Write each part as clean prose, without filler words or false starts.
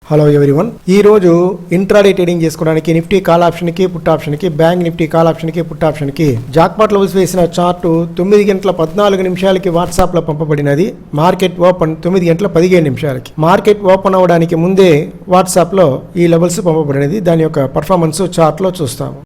Hello everyone, ఈ రోజు intraday trading చేసుకోవడానికి నిఫ్టీ కాల్ ఆప్షన్ కి పుట్ ఆప్షన్ కి బ్యాంక్ నిఫ్టీ కాల్ ఆప్షన్ కి పుట్ ఆప్షన్ కి జాక్పాట్ లెవెల్స్ వేసిన చార్టు 9 గంటల 14 నిమిషాలకి వాట్సాప్ లో పంపబడినది. మార్కెట్ ఓపెన్ 9 గంటల 15 నిమిషాలకి. మార్కెట్ ఓపెన్ అవడానికి ముందే వాట్సాప్ లో ఈ లెవెల్స్ పంపబడినది. దాని యొక్క పర్ఫార్మెన్స్ చార్ట్ లో చూస్తాము.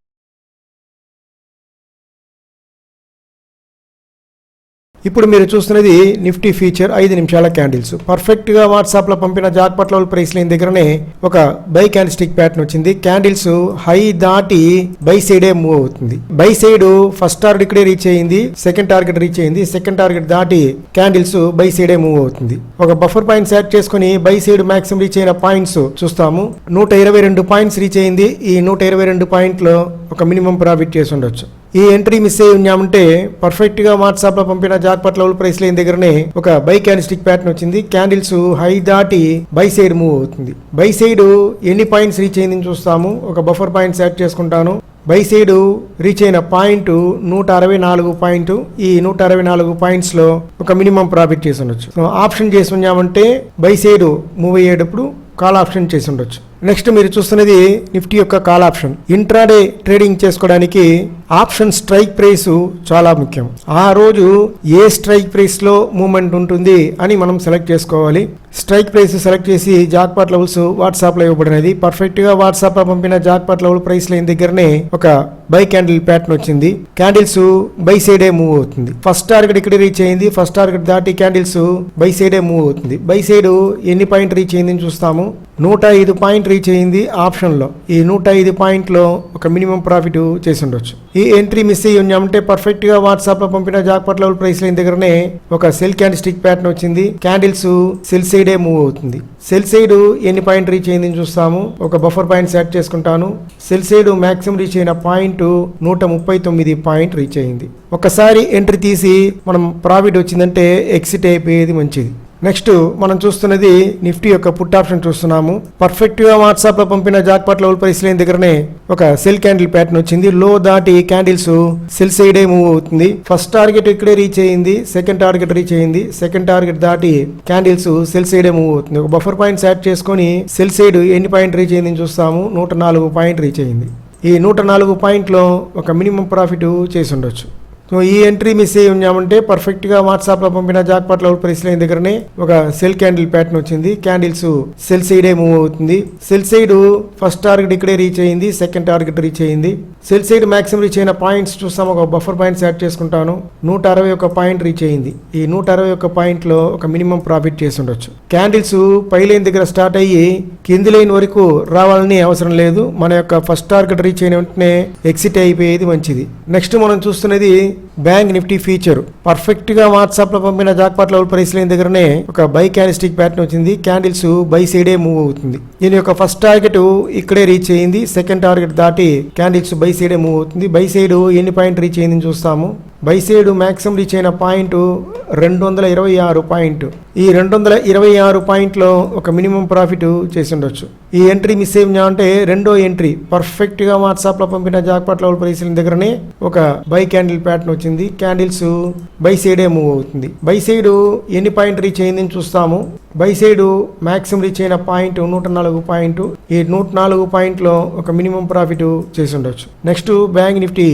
ఇప్పుడు మీరు చూస్తున్నది నిఫ్టీ ఫ్యూచర్ 5 నిమిషాల క్యాండిల్స్. పర్ఫెక్ట్గా వాట్సాప్లో పంపిన జాక్పాట్ లెవెల్ ప్రైస్ లైన్ దగ్గరనే ఒక బై క్యాండిల్ స్టిక్ ప్యాటర్న్ వచ్చింది. క్యాండిల్స్ హై దాటి బై సైడే మూవ్ అవుతుంది. బై సైడ్ ఫస్ట్ టార్గెట్ ఇక్కడే రీచ్ అయ్యింది, సెకండ్ టార్గెట్ రీచ్ అయ్యింది. సెకండ్ టార్గెట్ దాటి క్యాండిల్స్ బై సైడే మూవ్ అవుతుంది. ఒక బఫర్ పాయింట్స్ యాడ్ చేసుకుని బై సైడ్ మాక్సిమం రీచ్ అయిన పాయింట్స్ చూస్తాము. 122 పాయింట్స్ రీచ్ అయింది. ఈ 122 పాయింట్లు ఒక మినిమం ప్రాఫిట్ చేసి ఉండొచ్చు. ఈ ఎంట్రీ మిస్ అయ్యి ఉన్నామంటే పర్ఫెక్ట్ గా వాట్సాప్ లో పంపిన జాక్పాట్ లెవెల్ ప్రైస్ లైన్ దగ్గరనే ఒక బై క్యాండిల్ స్టిక్ ప్యాటర్న్ వచ్చింది. క్యాండిల్స్ హై దాటి బై సైడ్ మూవ్ అవుతుంది. బై సైడ్ ఎన్ని పాయింట్స్ రీచ్ అయిందని చూస్తాము. ఒక బఫర్ పాయింట్స్ యాడ్ చేసుకుంటాను. బై సైడ్ రీచ్ అయిన పాయింట్ 164 పాయింట్. ఈ 164 పాయింట్స్ లో ఒక మినిమం ప్రాఫిట్ చేసి ఉండొచ్చు. ఆప్షన్ చేసి ఉన్నామంటే బై సైడ్ మూవ్ అయ్యేటప్పుడు కాల్ ఆప్షన్ చేసి ఉండొచ్చు. నెక్స్ట్ మీరు చూస్తున్నది నిఫ్టీ యొక్క కాల్ ఆప్షన్. ఇంట్రాడే ట్రేడింగ్ చేసుకోవడానికి ఆప్షన్ స్ట్రైక్ ప్రైస్ చాలా ముఖ్యం. ఆ రోజు ఏ స్ట్రైక్ ప్రైస్ లో మూవ్మెంట్ ఉంటుంది అని మనం సెలెక్ట్ చేసుకోవాలి. స్ట్రైక్ ప్రైస్ సెలెక్ట్ చేసి జాక్పాట్ లెవెల్స్ వాట్సాప్ లో ఇవ్వబడినది. పర్ఫెక్ట్ గా వాట్సాప్ లో పంపిన జాక్పాట్ లెవెల్ ప్రైస్ లైన్ దగ్గరనే ఒక బై క్యాండిల్ ప్యాటర్న్ వచ్చింది. క్యాండిల్స్ బై సైడే మూవ్ అవుతుంది. ఫస్ట్ టార్గెట్ ఇక్కడ రీచ్ అయింది. ఫస్ట్ టార్గెట్ దాటి క్యాండిల్స్ బై సైడే మూవ్ అవుతుంది. బై సైడ్ ఎన్ని పాయింట్ రీచ్ అయిందని చూస్తాము. 105 పాయింట్ రీచ్ అయింది ఆప్షన్ లో. ఈ 105 పాయింట్ లో ఒక మినిమం ప్రాఫిట్ చేసి ఉండొచ్చు. ఈ ఎంట్రీ మిస్ అయ్యి ఉన్నామంటే పర్ఫెక్ట్ గా వాట్సాప్ లో పంపిన జాక్పాట్ లెవెల్ ప్రైస్ లైన్ దగ్గరనే ఒక సెల్ క్యాండిల్ స్టిక్ ప్యాటర్న్ వచ్చింది. క్యాండిల్స్ సెల్ సైడే మూవ్ అవుతుంది. సెల్ సైడ్ ఎన్ని పాయింట్ రీచ్ అయిందని చూస్తాము. ఒక బఫర్ పాయింట్ సెట్ చేసుకుంటాను. సెల్ సైడ్ మాక్సిమం రీచ్ అయిన పాయింట్ 139 పాయింట్ రీచ్ అయింది. ఒకసారి ఎంట్రీ తీసి మనం ప్రాఫిట్ వచ్చిందంటే ఎగ్జిట్ అయిపోయేది మంచిది. నెక్స్ట్ మనం చూస్తున్నది నిఫ్టీ యొక్క పుట్ ఆప్షన్ చూస్తున్నాము. పర్ఫెక్ట్ గా వాట్సాప్ లో పంపిన జాక్పాట్ లెవెల్ ప్రైస్ లైన్ దగ్గరనే ఒక సెల్ క్యాండిల్ ప్యాటర్న్ వచ్చింది. లో దాటి క్యాండిల్స్ సెల్ సైడే మూవ్ అవుతుంది. ఫస్ట్ టార్గెట్ ఇక్కడే రీచ్ అయ్యింది. సెకండ్ టార్గెట్ రీచ్ అయ్యింది. సెకండ్ టార్గెట్ దాటి క్యాండిల్స్ సెల్ సైడే మూవ్ అవుతుంది. ఒక బఫర్ పాయింట్స్ యాడ్ చేసుకొని సెల్ సైడ్ ఎన్ని పాయింట్ రీచ్ అయిందని చూస్తాము. 104 పాయింట్ రీచ్ అయింది. ఈ 104 పాయింట్లో ఒక మినిమం ప్రాఫిట్ చేసి ఉండొచ్చు. సో ఈ ఎంట్రీ మిస్ అయ్యి ఉన్నామంటే పర్ఫెక్ట్ గా వాట్సాప్ లో పంపిన జాక్పాట్ లెవెల్ ప్రైస్ లైన్ దగ్గరనే ఒక సెల్ క్యాండిల్ ప్యాటర్న్ వచ్చింది. క్యాండిల్స్ సెల్ సైడే మూవ్ అవుతుంది. సెల్ సైడ్ ఫస్ట్ టార్గెట్ ఇక్కడే రీచ్ అయ్యింది. సెకండ్ టార్గెట్ రీచ్ అయ్యింది. సెల్ సైడ్ మాక్సిమం రీచ్ అయిన పాయింట్స్ చూస్తాం. ఒక బఫర్ పాయింట్స్ యాడ్ చేసుకుంటాను. 161 పాయింట్ రీచ్ అయ్యింది. ఈ 161 పాయింట్ లో ఒక మినిమం ప్రాఫిట్ చేసి ఉండొచ్చు. క్యాండిల్స్ పై లైన్ దగ్గర స్టార్ట్ అయ్యి కింది లైన్ వరకు రావాలని అవసరం లేదు. మన యొక్క ఫస్ట్ టార్గెట్ రీచ్ అయిన వెంటనే ఎగ్జిట్ అయిపోయేది మంచిది. నెక్స్ట్ మనం చూస్తున్నది బ్యాంక్ నిఫ్టీ ఫ్యూచర్. పర్ఫెక్ట్ గా వాట్సాప్ లో పంపిన జాక్పాట్ లెవెల్ ప్రైస్ లైన్ దగ్గరనే ఒక బై క్యాండిల్ స్టిక్ ప్యాటర్న్ వచ్చింది. క్యాండిల్స్ బై సైడే మూవ్ అవుతుంది. దీని యొక్క ఫస్ట్ టార్గెట్ ఇక్కడే రీచ్ అయ్యింది. సెకండ్ టార్గెట్ దాటి క్యాండిల్స్ బై సైడే మూవ్ అవుతుంది. బై సైడ్ ఎన్ని పాయింట్ రీచ్ అయ్యిందని చూస్తాము. బై సైడ్ మాక్సిమం రీచ్ అయిన పాయింట్ 226 పాయింట్. ఈ 226 పాయింట్లో ఒక మినిమం ప్రాఫిట్ చేసి ఉండొచ్చు. ఈ ఎంట్రీ మిస్ అయ్యిందా అంటే రెండో ఎంట్రీ పర్ఫెక్ట్ గా వాట్సాప్ లో పంపిన జాక్పాట్ లెవెల్ ప్రైస్ దగ్గరనే ఒక బై క్యాండిల్ ప్యాటర్న్ వచ్చింది. క్యాండిల్స్ బై సైడే మూవ్ అవుతుంది. బై సైడ్ ఎన్ని పాయింట్ రీచ్ అయిందని చూస్తాము. బై సైడ్ మాక్సిమం రీచ్ అయిన పాయింట్ 104 పాయింట్. ఈ 104 పాయింట్లో ఒక మినిమం ప్రాఫిట్ చేసి ఉండొచ్చు. నెక్స్ట్ బ్యాంక్ నిఫ్టీ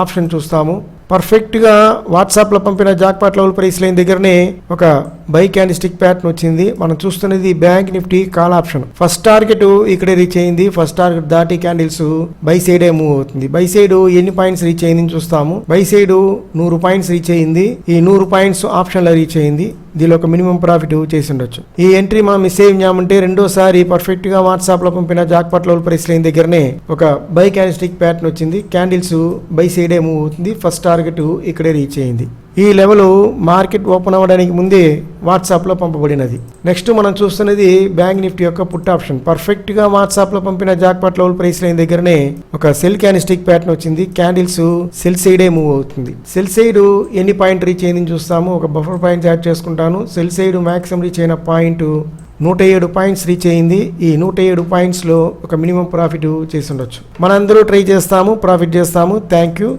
ఆప్షన్ చూస్తాము. పర్ఫెక్ట్ గా వాట్సాప్ లో పంపిన జాక్పాట్ లెవెల్ ప్రైస్ లైన్ దగ్గరనే ఒక బై క్యాండిల్ స్టిక్ ప్యాటర్న్ వచ్చింది. మనం చూస్తున్నది bank Nifty call option. First target ఇక్కడే రీచ్ అయింది. ఫస్ట్ టార్గెట్ దాటి క్యాండిల్స్ బై సైడే మూవ్ అవుతుంది. బై సైడ్ ఎన్ని పాయింట్స్ రీచ్ అయిందని చూస్తాము. బై సైడ్ 100 పాయింట్స్ రీచ్ అయింది. ఈ 100 పాయింట్స్ ఆప్షన్ లో రీచ్ అయింది. దీనిలో ఒక మినిమం ప్రాఫిట్ చేసి ఉండొచ్చు. ఈ ఎంట్రీ మనం మిస్ అయ్యామంటే రెండోసారి పర్ఫెక్ట్ గా వాట్సాప్ లో పంపిన జాక్పాట్ లెవెల్ ప్రైస్ లైన్ దగ్గరనే ఒక బై క్యాండిల్ స్టిక్ ప్యాటర్న్ వచ్చింది. క్యాండిల్స్ బై సైడే మూవ్ అవుతుంది. ఫస్ట్ టార్గెట్ ఇక్కడే రీచ్ అయింది. ఈ లెవెల్ మార్కెట్ ఓపెన్ అవ్వడానికి ముందే వాట్సాప్ లో పంపబడినది. నెక్స్ట్ మనం చూస్తున్నది బ్యాంక్ నిఫ్టీ యొక్క పుట్ ఆప్షన్. పర్ఫెక్ట్ గా వాట్సాప్ లో పంపిన జాక్పాట్ లెవెల్ ప్రైస్ లైన్ దగ్గరనే ఒక సెల్ క్యాండిల్ స్టిక్ ప్యాటర్న్ వచ్చింది. క్యాండిల్స్ సెల్ సైడే మూవ్ అవుతుంది. సెల్ సైడ్ ఎన్ని పాయింట్ రీచ్ అయిందని చూస్తాము. ఒక బఫర్ పాయింట్ యాడ్ చేసుకుంటాను. సెల్ సైడ్ మాక్సిమం రీచ్ అయిన పాయింట్ 107 పాయింట్స్ రీచ్ అయింది. ఈ 107 పాయింట్స్ లో ఒక మినిమం ప్రాఫిట్ చేసి ఉండొచ్చు. మనందరూ ట్రై చేస్తాము, ప్రాఫిట్ చేస్తాము. Thank you.